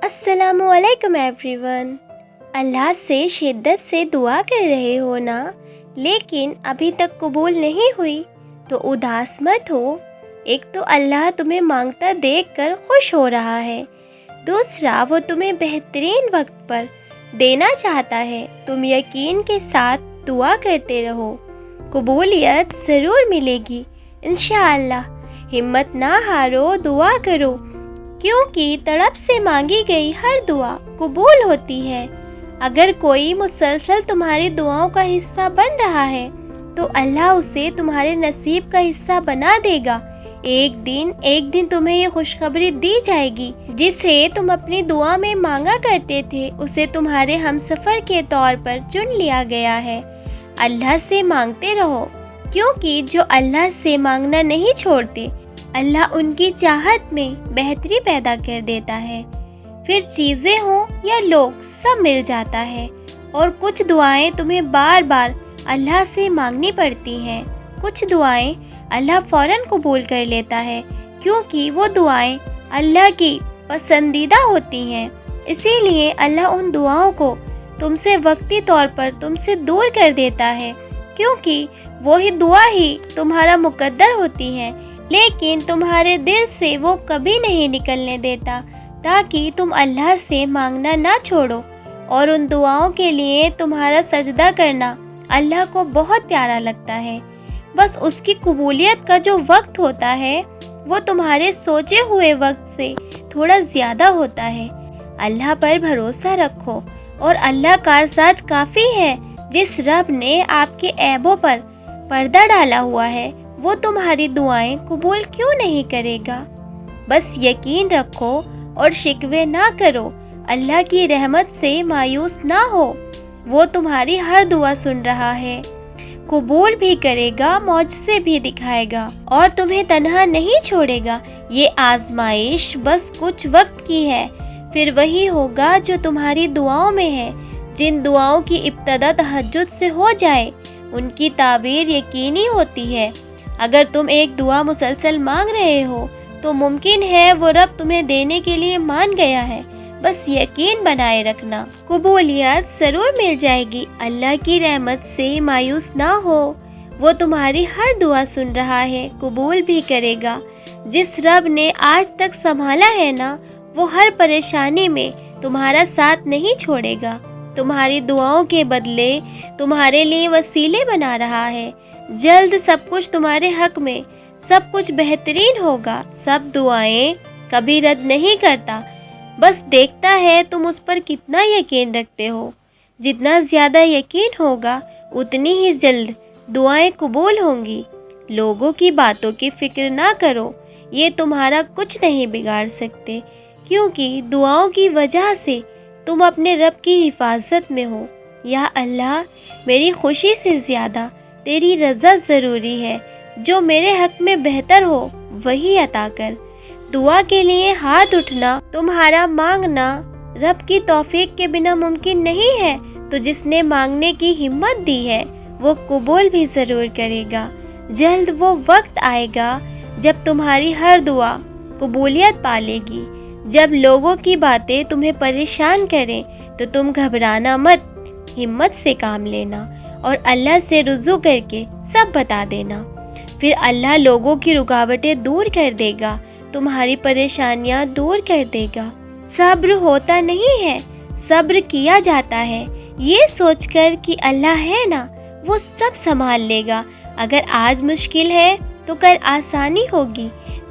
السلام علیکم every one. اللہ سے شدت سے دعا کر رہے ہو نا، لیکن ابھی تک قبول نہیں ہوئی تو اداس مت ہو۔ ایک تو اللہ تمہیں مانگتا دیکھ کر خوش ہو رہا ہے، دوسرا وہ تمہیں بہترین وقت پر دینا چاہتا ہے۔ تم یقین کے ساتھ دعا کرتے رہو، قبولیت ضرور ملے گی انشاءاللہ۔ ہمت نہ ہارو، دعا کرو، کیونکہ تڑپ سے مانگی گئی ہر دعا قبول ہوتی ہے۔ اگر کوئی مسلسل تمہاری دعاؤں کا حصہ بن رہا ہے تو اللہ اسے تمہارے نصیب کا حصہ بنا دے گا۔ ایک دن تمہیں یہ خوشخبری دی جائے گی، جسے تم اپنی دعا میں مانگا کرتے تھے، اسے تمہارے ہمسفر کے طور پر چن لیا گیا ہے۔ اللہ سے مانگتے رہو، کیونکہ جو اللہ سے مانگنا نہیں چھوڑتے، اللہ ان کی چاہت میں بہتری پیدا کر دیتا ہے۔ پھر چیزیں ہوں یا لوگ، سب مل جاتا ہے۔ اور کچھ دعائیں تمہیں بار بار اللہ سے مانگنی پڑتی ہیں، کچھ دعائیں اللہ فوراً قبول کر لیتا ہے، کیونکہ وہ دعائیں اللہ کی پسندیدہ ہوتی ہیں۔ اسی لیے اللہ ان دعاؤں کو تم سے وقتی طور پر تم سے دور کر دیتا ہے، کیونکہ وہی دعا ہی تمہارا مقدر ہوتی ہیں، لیکن تمہارے دل سے وہ کبھی نہیں نکلنے دیتا، تاکہ تم اللہ سے مانگنا نہ چھوڑو۔ اور ان دعاؤں کے لیے تمہارا سجدہ کرنا اللہ کو بہت پیارا لگتا ہے۔ بس اس کی قبولیت کا جو وقت ہوتا ہے وہ تمہارے سوچے ہوئے وقت سے تھوڑا زیادہ ہوتا ہے۔ اللہ پر بھروسہ رکھو، اور اللہ کارساز کافی ہے۔ جس رب نے آپ کے عیبوں پر پردہ ڈالا ہوا ہے، وہ تمہاری دعائیں قبول کیوں نہیں کرے گا؟ بس یقین رکھو اور شکوے نہ کرو۔ اللہ کی رحمت سے مایوس نہ ہو، وہ تمہاری ہر دعا سن رہا ہے، قبول بھی کرے گا، معجزے بھی دکھائے گا، اور تمہیں تنہا نہیں چھوڑے گا۔ یہ آزمائش بس کچھ وقت کی ہے، پھر وہی ہوگا جو تمہاری دعاؤں میں ہے۔ جن دعاؤں کی ابتدا تہجد سے ہو جائے، ان کی تعبیر یقینی ہوتی ہے۔ اگر تم ایک دعا مسلسل مانگ رہے ہو تو ممکن ہے وہ رب تمہیں دینے کے لیے مان گیا ہے۔ بس یقین بنائے رکھنا، قبولیت ضرور مل جائے گی۔ اللہ کی رحمت سے مایوس نہ ہو، وہ تمہاری ہر دعا سن رہا ہے، قبول بھی کرے گا۔ جس رب نے آج تک سنبھالا ہے نا، وہ ہر پریشانی میں تمہارا ساتھ نہیں چھوڑے گا۔ تمہاری دعاؤں کے بدلے تمہارے لیے وسیلے بنا رہا ہے۔ جلد سب کچھ تمہارے حق میں، سب کچھ بہترین ہوگا۔ سب دعائیں کبھی رد نہیں کرتا، بس دیکھتا ہے تم اس پر کتنا یقین رکھتے ہو۔ جتنا زیادہ یقین ہوگا، اتنی ہی جلد دعائیں قبول ہوں گی۔ لوگوں کی باتوں کی فکر نہ کرو، یہ تمہارا کچھ نہیں بگاڑ سکتے، کیونکہ دعاؤں کی وجہ سے تم اپنے رب کی حفاظت میں ہو۔ یا اللہ، میری خوشی سے زیادہ تیری رضا ضروری ہے، جو میرے حق میں بہتر ہو وہی عطا کر۔ دعا کے لیے ہاتھ اٹھنا، تمہارا مانگنا رب کی توفیق کے بنا ممکن نہیں ہے، تو جس نے مانگنے کی ہمت دی ہے وہ قبول بھی ضرور کرے گا۔ جلد وہ وقت آئے گا جب تمہاری ہر دعا قبولیت پالے گی۔ جب لوگوں کی باتیں تمہیں پریشان کریں تو تم گھبرانا مت، ہمت سے کام لینا اور اللہ سے رجوع کر کے سب بتا دینا۔ پھر اللہ لوگوں کی رکاوٹیں دور کر دے گا، تمہاری پریشانیاں دور کر دے گا۔ صبر ہوتا نہیں ہے، صبر کیا جاتا ہے، یہ سوچ کر کہ اللہ ہے نا، وہ سب سنبھال لے گا۔ اگر آج مشکل ہے تو کل آسانی ہوگی۔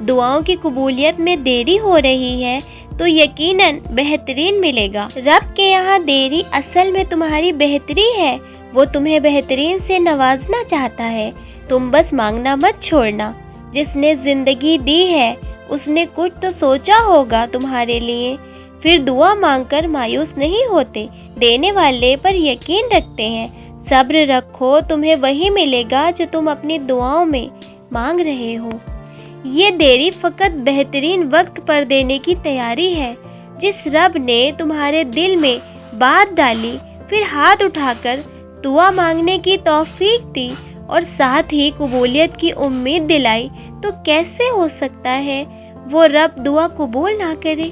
دعاؤں کی قبولیت میں دیری ہو رہی ہے تو یقیناً بہترین ملے گا۔ رب کے یہاں دیری اصل میں تمہاری بہتری ہے، وہ تمہیں بہترین سے نوازنا چاہتا ہے۔ تم بس مانگنا مت چھوڑنا۔ جس نے زندگی دی ہے اس نے کچھ تو سوچا ہوگا تمہارے لیے۔ پھر دعا مانگ کر مایوس نہیں ہوتے، دینے والے پر یقین رکھتے ہیں۔ صبر رکھو، تمہیں وہی ملے گا جو تم اپنی دعاؤں میں مانگ رہے ہو۔ یہ دیری فقط بہترین وقت پر دینے کی تیاری ہے۔ جس رب نے تمہارے دل میں بات ڈالی، پھر ہاتھ اٹھا کر دعا مانگنے کی توفیق دی اور ساتھ ہی قبولیت کی امید دلائی، تو کیسے ہو سکتا ہے وہ رب دعا قبول نہ کرے؟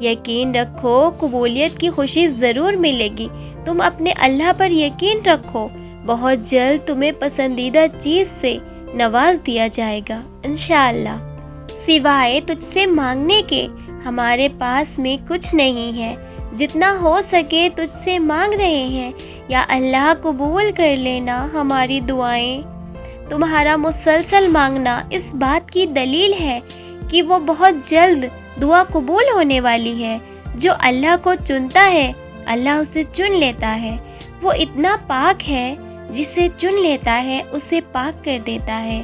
یقین رکھو قبولیت کی خوشی ضرور ملے گی۔ تم اپنے اللہ پر یقین رکھو، بہت جلد تمہیں پسندیدہ چیز سے نواز دیا جائے گا انشاءاللہ۔ سوائے تجھ سے مانگنے کے ہمارے پاس میں کچھ نہیں ہے، جتنا ہو سکے تجھ سے مانگ رہے ہیں، یا اللہ قبول کر لینا ہماری دعائیں۔ تمہارا مسلسل مانگنا اس بات کی دلیل ہے کہ وہ بہت جلد دعا قبول ہونے والی ہے۔ جو اللہ کو چنتا ہے اللہ اسے چن لیتا ہے۔ وہ اتنا پاک ہے، جسے چن لیتا ہے اسے پاک کر دیتا ہے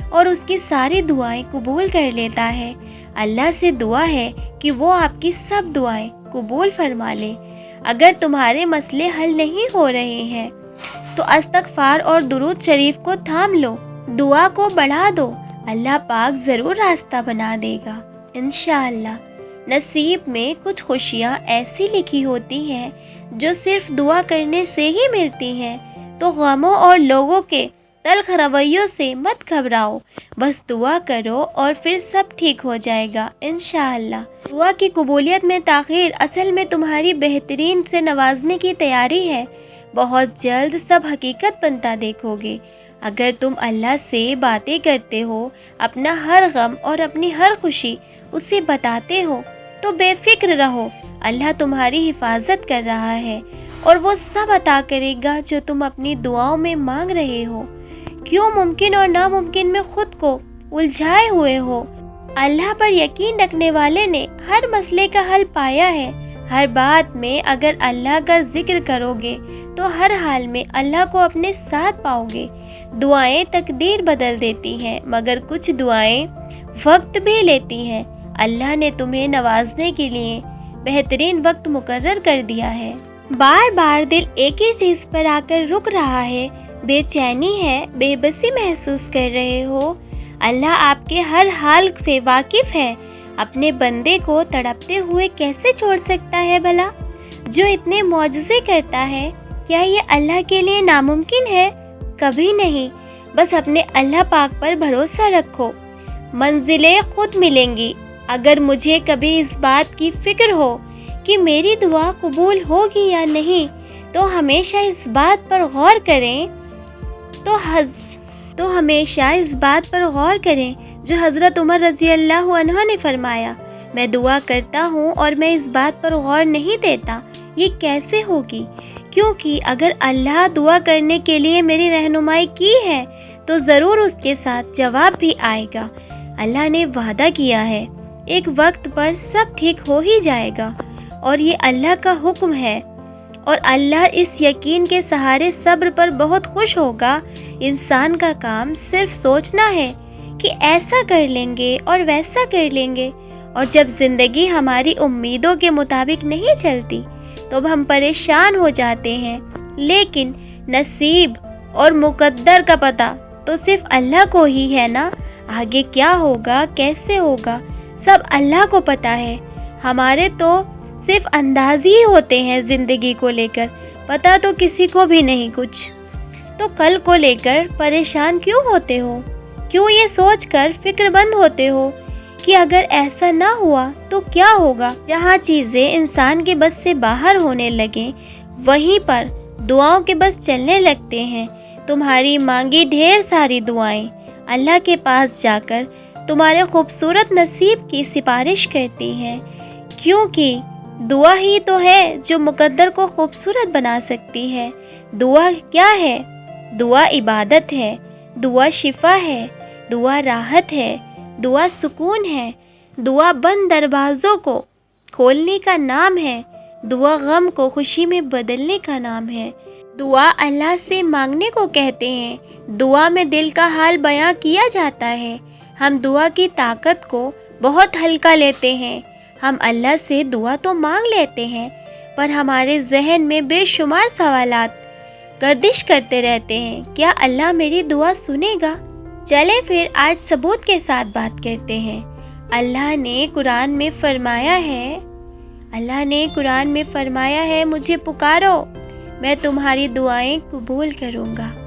اور اس کی ساری دعائیں قبول کر لیتا ہے۔ اللہ سے دعا ہے کہ وہ آپ کی سب دعائیں قبول فرما لے۔ اگر تمہارے مسئلے حل نہیں ہو رہے ہیں تو استغفار اور درود شریف کو تھام لو، دعا کو بڑھا دو، اللہ پاک ضرور راستہ بنا دے گا انشاءاللہ۔ نصیب میں کچھ خوشیاں ایسی لکھی ہوتی ہیں جو صرف دعا کرنے سے ہی ملتی ہیں، تو غموں اور لوگوں کے تلخ رویوں سے مت گھبراؤ، بس دعا کرو اور پھر سب ٹھیک ہو جائے گا انشاءاللہ۔ دعا کی قبولیت میں تاخیر اصل میں تمہاری بہترین سے نوازنے کی تیاری ہے۔ بہت جلد سب حقیقت بنتا دیکھو گے۔ اگر تم اللہ سے باتیں کرتے ہو، اپنا ہر غم اور اپنی ہر خوشی اسے بتاتے ہو، تو بے فکر رہو، اللہ تمہاری حفاظت کر رہا ہے اور وہ سب عطا کرے گا جو تم اپنی دعاؤں میں مانگ رہے ہو۔ کیوں ممکن اور ناممکن میں خود کو الجھائے ہوئے ہو؟ اللہ پر یقین رکھنے والے نے ہر مسئلے کا حل پایا ہے۔ ہر بات میں اگر اللہ کا ذکر کرو گے تو ہر حال میں اللہ کو اپنے ساتھ پاؤ گے۔ دعائیں تقدیر بدل دیتی ہیں، مگر کچھ دعائیں وقت بھی لیتی ہیں۔ اللہ نے تمہیں نوازنے کے لیے بہترین وقت مقرر کر دیا ہے۔ بار بار دل ایک ہی چیز پر آ کر رک رہا ہے، بے چینی ہے، بے بسی محسوس کر رہے ہو۔ اللہ آپ کے ہر حال سے واقف ہے۔ اپنے بندے کو تڑپتے ہوئے کیسے چھوڑ سکتا ہے بھلا؟ جو اتنے معجزے کرتا ہے، کیا یہ اللہ کے لیے ناممکن ہے؟ کبھی نہیں۔ بس اپنے اللہ پاک پر بھروسہ رکھو، منزلیں خود ملیں گی۔ اگر مجھے کبھی اس بات کی فکر ہو کہ میری دعا قبول ہوگی یا نہیں، تو ہمیشہ اس بات پر غور کریں جو حضرت عمر رضی اللہ عنہ نے فرمایا، میں دعا کرتا ہوں اور میں اس بات پر غور نہیں دیتا، یہ کیسے ہوگی؟ کیونکہ اگر اللہ دعا کرنے کے لیے میری رہنمائی کی ہے تو ضرور اس کے ساتھ جواب بھی آئے گا۔ اللہ نے وعدہ کیا ہے، ایک وقت پر سب ٹھیک ہو ہی جائے گا، اور یہ اللہ کا حکم ہے، اور اللہ اس یقین کے سہارے صبر پر بہت خوش ہوگا۔ انسان کا کام صرف سوچنا ہے کہ ایسا کر لیں گے اور ویسا کر لیں گے، اور جب زندگی ہماری امیدوں کے مطابق نہیں چلتی تو ہم پریشان ہو جاتے ہیں، لیکن نصیب اور مقدر کا پتہ تو صرف اللہ کو ہی ہے نا۔ آگے کیا ہوگا، کیسے ہوگا، سب اللہ کو پتہ ہے۔ ہمارے تو صرف انداز ہی ہوتے ہیں زندگی کو لے کر، پتہ تو کسی کو بھی نہیں کچھ۔ تو کل کو لے کر پریشان کیوں ہوتے ہو؟ کیوں یہ سوچ کر فکر مند ہوتے ہو کہ اگر ایسا نہ ہوا تو کیا ہوگا؟ جہاں چیزیں انسان کے بس سے باہر ہونے لگیں، وہیں پر دعاؤں کے بس چلنے لگتے ہیں۔ تمہاری مانگی ڈھیر ساری دعائیں اللہ کے پاس جا کر تمہارے خوبصورت نصیب کی سفارش کرتی ہیں، کیونکہ دعا ہی تو ہے جو مقدر کو خوبصورت بنا سکتی ہے۔ دعا کیا ہے؟ دعا عبادت ہے، دعا شفا ہے، دعا راحت ہے، دعا سکون ہے، دعا بند دروازوں کو کھولنے کا نام ہے، دعا غم کو خوشی میں بدلنے کا نام ہے۔ دعا اللہ سے مانگنے کو کہتے ہیں۔ دعا میں دل کا حال بیاں کیا جاتا ہے۔ ہم دعا کی طاقت کو بہت ہلکا لیتے ہیں۔ ہم اللہ سے دعا تو مانگ لیتے ہیں، پر ہمارے ذہن میں بے شمار سوالات گردش کرتے رہتے ہیں۔ کیا اللہ میری دعا سنے گا؟ چلے پھر آج ثبوت کے ساتھ بات کرتے ہیں۔ اللہ نے قرآن میں فرمایا ہے مجھے پکارو، میں تمہاری دعائیں قبول کروں گا۔